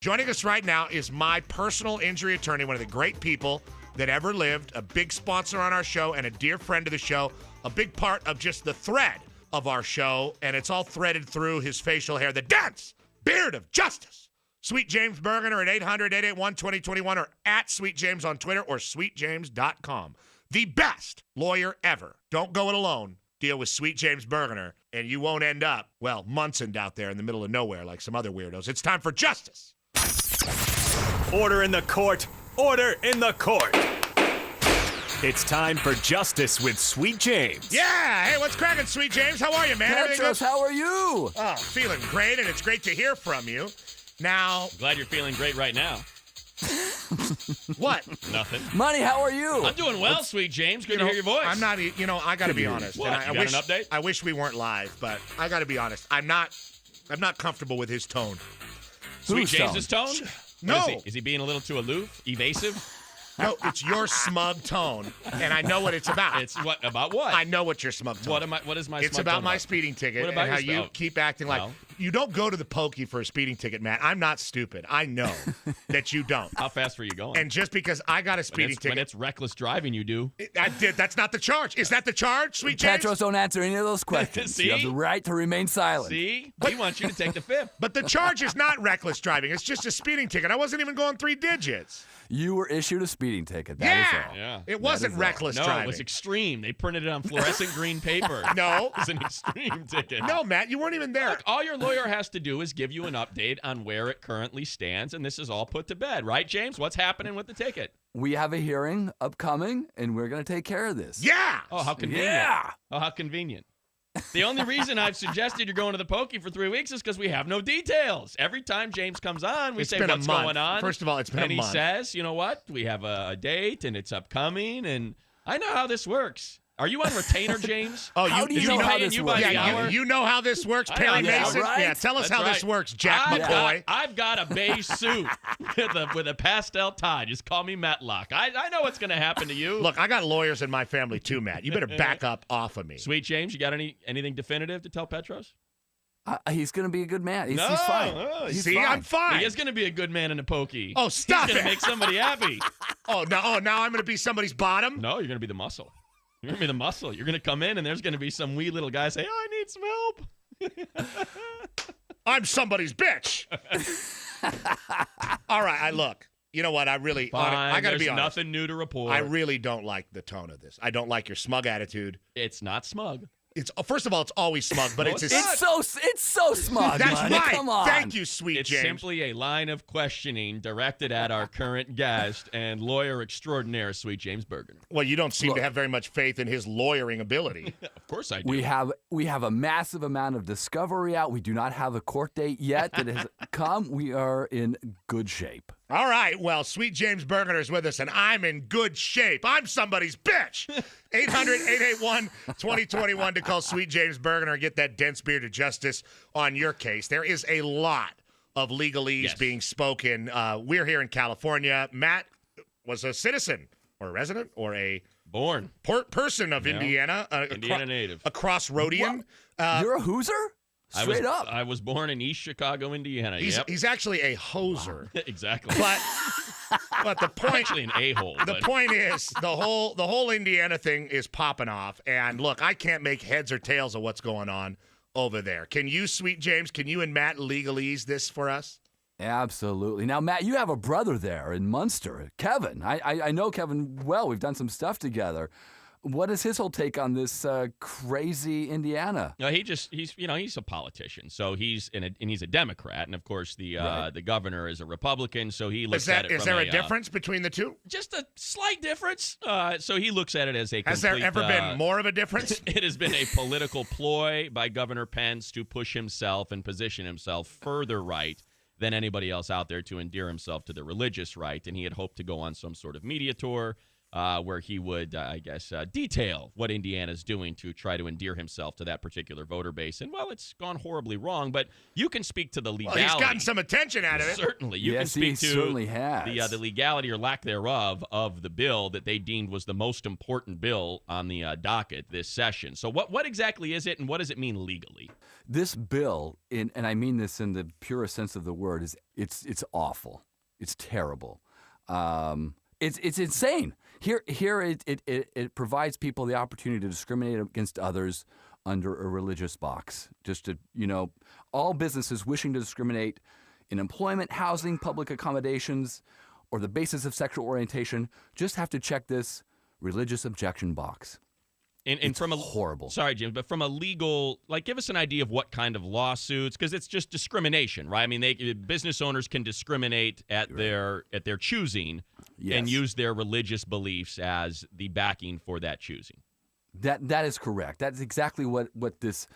Joining us right now is my personal injury attorney, one of the great people that ever lived, a big sponsor on our show and a dear friend of the show, a big part of just the thread of our show, and it's all threaded through his facial hair, the dense beard of justice. Sweet James Bergener at 800-881-2021 or at Sweet James on Twitter or sweetjames.com. The best lawyer ever. Don't go it alone. Deal with Sweet James Bergener, and you won't end up, well, Munson out there in the middle of nowhere like some other weirdos. It's time for justice. Order in the court. Order in the court. It's time for justice with Sweet James. Yeah. Hey, what's cracking, Sweet James? How are you, man? Everything Petros, good? how are you? Oh, feeling great, and it's great to hear from you. Now, Glad you're feeling great right now. what? Nothing. Money, how are you? I'm doing well, Sweet James. Good to hear your voice. I'm not, I got to be honest. What? And You I got wish, an update? I wish we weren't live, but I got to be honest. I'm not comfortable with his tone. Sweet Whose James's tone? No. Is he being a little too aloof, evasive? No, it's your smug tone, and I know what it's about. It's what about what? I know what your smug tone. What is my? It's smug about tone my speeding ticket What about and how your you keep acting like Well. you don't go to the pokey for a speeding ticket, Matt. I'm not stupid. I know that you don't. How fast were you going? And just because I got a speeding when ticket, it's reckless driving, you do. that's not the charge. Is that the charge, Sweet James? Petros, don't answer any of those questions. See? You have the right to remain silent. See, he wants you to take the fifth. But the charge is not reckless driving. It's just a speeding ticket. I wasn't even going 3 digits. You were issued a speeding ticket. That is all. Yeah. It wasn't is all. reckless No, driving. it was extreme. They printed it on fluorescent green paper. No. It was an extreme ticket. No, Matt, you weren't even there. Look, all your lawyer has to do is give you an update on where it currently stands, and this is all put to bed, right, James? What's happening with the ticket? We have a hearing upcoming, and we're going to take care of this. Yeah. Oh, how convenient. Yeah. Oh, how convenient. The only reason I've suggested you're going to the pokey for 3 weeks is because we have no details. Every time James comes on, we It's say, been a what's month. going on? First of all, it's been and a month. he says, you know what? We have a date, and it's upcoming, and I know how this works. Are you on retainer, James? Oh, How do you Is know he how paying this you works? by the Yeah, hour? you know how this works, I Perry know. Yeah, Mason? right. Yeah, tell us That's how this right. works, Jack McCoy. I've got a beige suit with a pastel tie. Just call me Matlock. I know what's going to happen to you. Look, I got lawyers in my family too, Matt. You better back up off of me. Sweet James, you got anything definitive to tell Petros? He's going to be a good man. He's No, fine. no, He's See, fine. I'm fine. He is going to be a good man in the pokey. Oh, stop He's going it. to make somebody happy. Oh, now I'm going to be somebody's bottom? No, you're going to be the muscle. You're going to be the muscle. You're going to come in, and there's going to be some wee little guy say, I need some help. I'm somebody's bitch. All right, look. You know what? I really, Fine, I got to be there's honest. nothing new to report. I really don't like the tone of this. I don't like your smug attitude. It's not smug. It's first of all, it's always smug, but No, it's it's It's so smart. that's Money. right. Come on. Thank you, Sweet It's James. simply a line of questioning directed at our current guest and lawyer extraordinaire, Sweet James Bergener. Well, you don't seem Look. to have very much faith in his lawyering ability. Of course I do. We have a massive amount of discovery out. We do not have a court date yet that has come. We are in good shape. All right, well, Sweet James Bergener is with us, and I'm in good shape. I'm somebody's bitch. 800-881-2021 to call Sweet James Bergener and get that dense beard of justice on your case. There is a lot of legalese being spoken. We're here in California. Matt was a citizen or a resident or a Born. person of Indiana. Indiana native. A cross-roadian. You're a hooser? Straight up. I was born in East Chicago, Indiana. He's actually a hoser. Exactly. But the point Actually an a-hole. The point is, the whole Indiana thing is popping off, and look, I can't make heads or tails of what's going on over there. Can you, Sweet James? Can you and Matt legalese this for us? Absolutely. Now, Matt, you have a brother there in Munster, Kevin. I know Kevin well. We've done some stuff together. What is his whole take on this crazy Indiana? No, he's a politician, so he's he's a Democrat, and of course the governor is a Republican, so he looks at it. Is there a difference between the two? Just a slight difference. So he looks at it as a. Has there complete, ever been more of a difference? It has been a political ploy by Governor Pence to push himself and position himself further right than anybody else out there to endear himself to the religious right, and he had hoped to go on some sort of media tour. Where he would, detail what Indiana's doing to try to endear himself to that particular voter base. And, well, it's gone horribly wrong, but you can speak to the legality. Well, he's gotten some attention out of it. Certainly. You can Yes, speak he to certainly has. the legality or lack thereof of the bill that they deemed was the most important bill on the docket this session. So what exactly is it, and what does it mean legally? This bill, and I mean this in the purest sense of the word, it's awful. It's terrible. It's insane. Here it provides people the opportunity to discriminate against others under a religious box. Just to, all businesses wishing to discriminate in employment, housing, public accommodations, or the basis of sexual orientation just have to check this religious objection box. And it's from a horrible. Sorry, James, but from a legal, give us an idea of what kind of lawsuits, because it's just discrimination, right? I mean, business owners can discriminate at their choosing and use their religious beliefs as the backing for that choosing. That is correct. That's exactly what this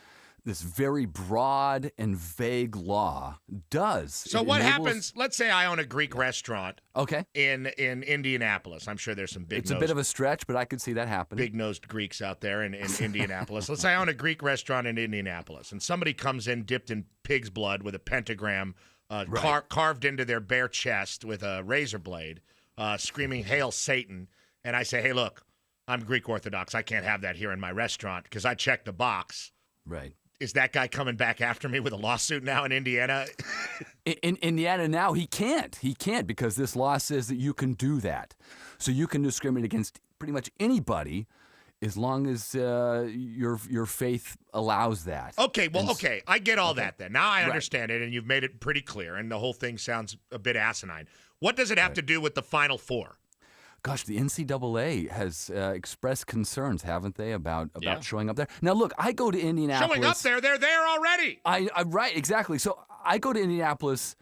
very broad and vague law does. So what happens? Let's say I own a Greek restaurant. Okay. In Indianapolis. I'm sure there's some It's a bit of a stretch, but I could see that happen. Big-nosed Greeks out there in Indianapolis. Let's say I own a Greek restaurant in Indianapolis, and somebody comes in dipped in pig's blood with a pentagram carved into their bare chest with a razor blade, screaming, "Hail Satan!" And I say, "Hey, look, I'm Greek Orthodox. I can't have that here in my restaurant because I checked the box." Right. Is that guy coming back after me with a lawsuit now in Indiana? In Indiana now, he can't. He can't because this law says that you can do that. So you can discriminate against pretty much anybody as long as your faith allows that. Okay, well, okay. I get all that then. Now I understand it, and you've made it pretty clear, and the whole thing sounds a bit asinine. What does it have to do with the Final Four? Gosh, the NCAA has expressed concerns, haven't they, about showing up there? Now, look, I go to Indianapolis. Showing up there, they're there already. Right, exactly. So I go to Indianapolis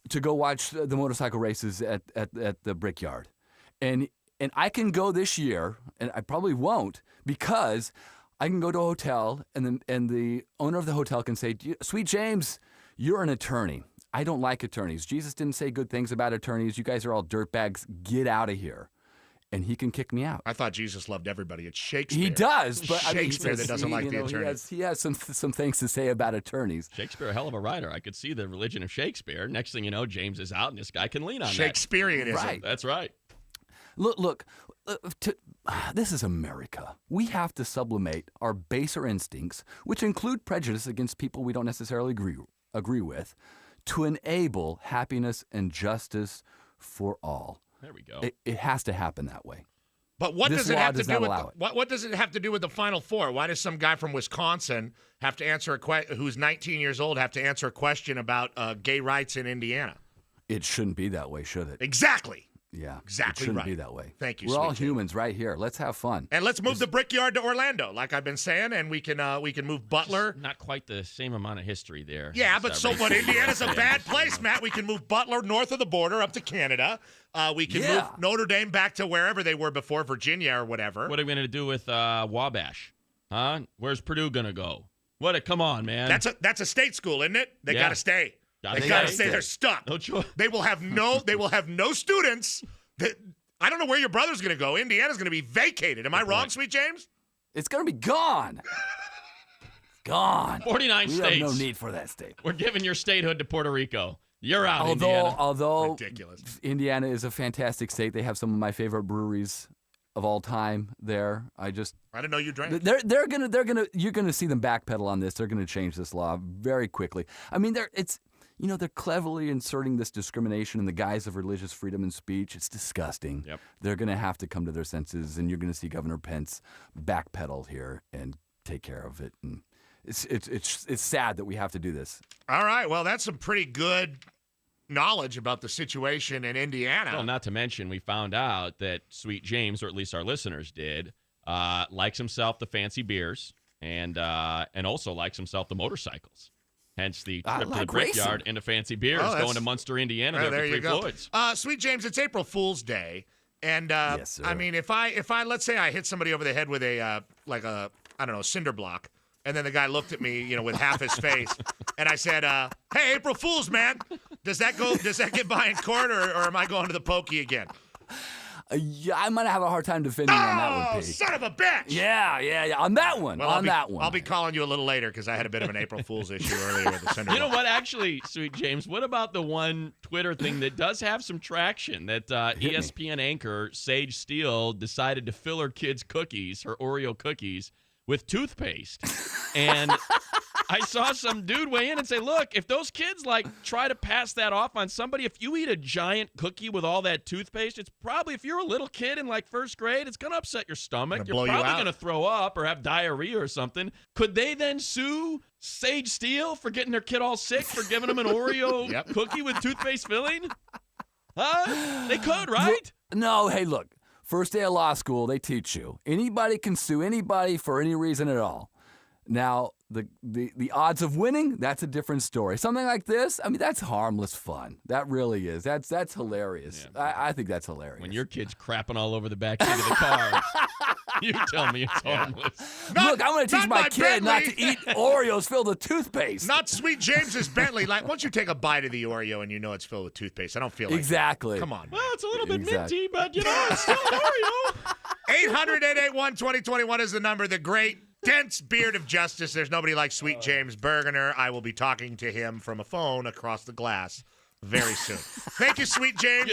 to go watch the motorcycle races at the Brickyard, and I can go this year, and I probably won't because I can go to a hotel, and the owner of the hotel can say, "Sweet James, you're an attorney. I don't like attorneys. Jesus didn't say good things about attorneys. You guys are all dirtbags. Get out of here." And he can kick me out. I thought Jesus loved everybody. It's Shakespeare. He does, but Shakespeare that doesn't like the attorneys. He has some things to say about attorneys. Shakespeare, a hell of a writer. I could see the religion of Shakespeare. Next thing you know, James is out, and this guy can lean on Shakespeareanism. Right. That's right. Look. This is America. We have to sublimate our baser instincts, which include prejudice against people we don't necessarily agree with, to enable happiness and justice for all. There we go. It has to happen that way. But what This does it law have to does do not with allow it. what does it have to do with the Final Four? Why does some guy from Wisconsin have to answer who's 19 years old have to answer a question about gay rights in Indiana? It shouldn't be that way, should it? Exactly. Yeah, Exactly it shouldn't right. be that way. Thank you, We're all Sweet James. humans right here. Let's have fun. And let's move the Brickyard to Orlando, like I've been saying, and we can move Butler. Not quite the same amount of history there. Yeah, but so what? Indiana's a bad place, Matt. We can move Butler north of the border up to Canada. We can move Notre Dame back to wherever they were before, Virginia or whatever. What are we going to do with Wabash? Huh? Where's Purdue going to go? Come on, man. That's a state school, isn't it? They got to stay. They got to stay. They're stuck. No choice. They will have no students. I don't know where your brother's going to go. Indiana's going to be vacated. Am I wrong, Sweet James? It's going to be gone. Gone. 49 we states. have no need for that state. We're giving your statehood to Puerto Rico. You're out, Indiana. Although ridiculous. Indiana is a fantastic state. They have some of my favorite breweries of all time there. I didn't know you drank. You're gonna see them backpedal on this. They're gonna change this law very quickly. I mean, they're cleverly inserting this discrimination in the guise of religious freedom and speech. It's disgusting. Yep. They're going to have to come to their senses, and you're going to see Governor Pence backpedal here and take care of it. And it's sad that we have to do this. All right. Well, that's some pretty good knowledge about the situation in Indiana. Well, not to mention, we found out that Sweet James, or at least our listeners did, likes himself the fancy beers and also likes himself the motorcycles. Hence the trip to the Brickyard into fancy beers, going to Munster, Indiana. There for you Three go. Floyds. Sweet James, it's April Fool's Day, and Yes, sir. I mean, if I let's say I hit somebody over the head with a cinder block, and then the guy looked at me, with half his face, and I said, "Hey, April Fool's, man, does that get by in court, or am I going to the pokey again?" Yeah, I might have a hard time defending you on that one, Oh, Pete. son of a bitch! Yeah. On that one. Well, that one. I'll be calling you a little later because I had a bit of an April Fool's issue earlier with the cinder You know block. what, actually, Sweet James, what about the one Twitter thing that does have some traction, that ESPN anchor Sage Steele decided to fill her kids' cookies, her Oreo cookies, with toothpaste. And I saw some dude weigh in and say, look, if those kids like try to pass that off on somebody, if you eat a giant cookie with all that toothpaste, it's probably, if you're a little kid in like first grade, it's going to upset your stomach. You're probably going to throw up or have diarrhea or something. Could they then sue Sage Steele for getting their kid all sick for giving them an Oreo cookie with toothpaste filling? Huh? They could, right? No, hey, look. First day of law school, they teach you. Anybody can sue anybody for any reason at all. Now, the odds of winning, that's a different story. Something like this, I mean, that's harmless fun. That really is. That's hilarious. Yeah. I think that's hilarious. When your kid's crapping all over the back seat of the car, you tell me it's harmless. Look, I'm going to teach my kid Bentley. not to eat Oreos filled with toothpaste. Not Sweet James's Bentley. Like, once you take a bite of the Oreo and you know it's filled with toothpaste, I don't feel like Exactly. that. Come on. Well, it's a little bit minty, but, you know, it's still an Oreo. 800-881-2021 is the number. The great dense beard of justice. There's nobody like Sweet James Bergener. I will be talking to him from a phone across the glass very soon. Thank you, Sweet James.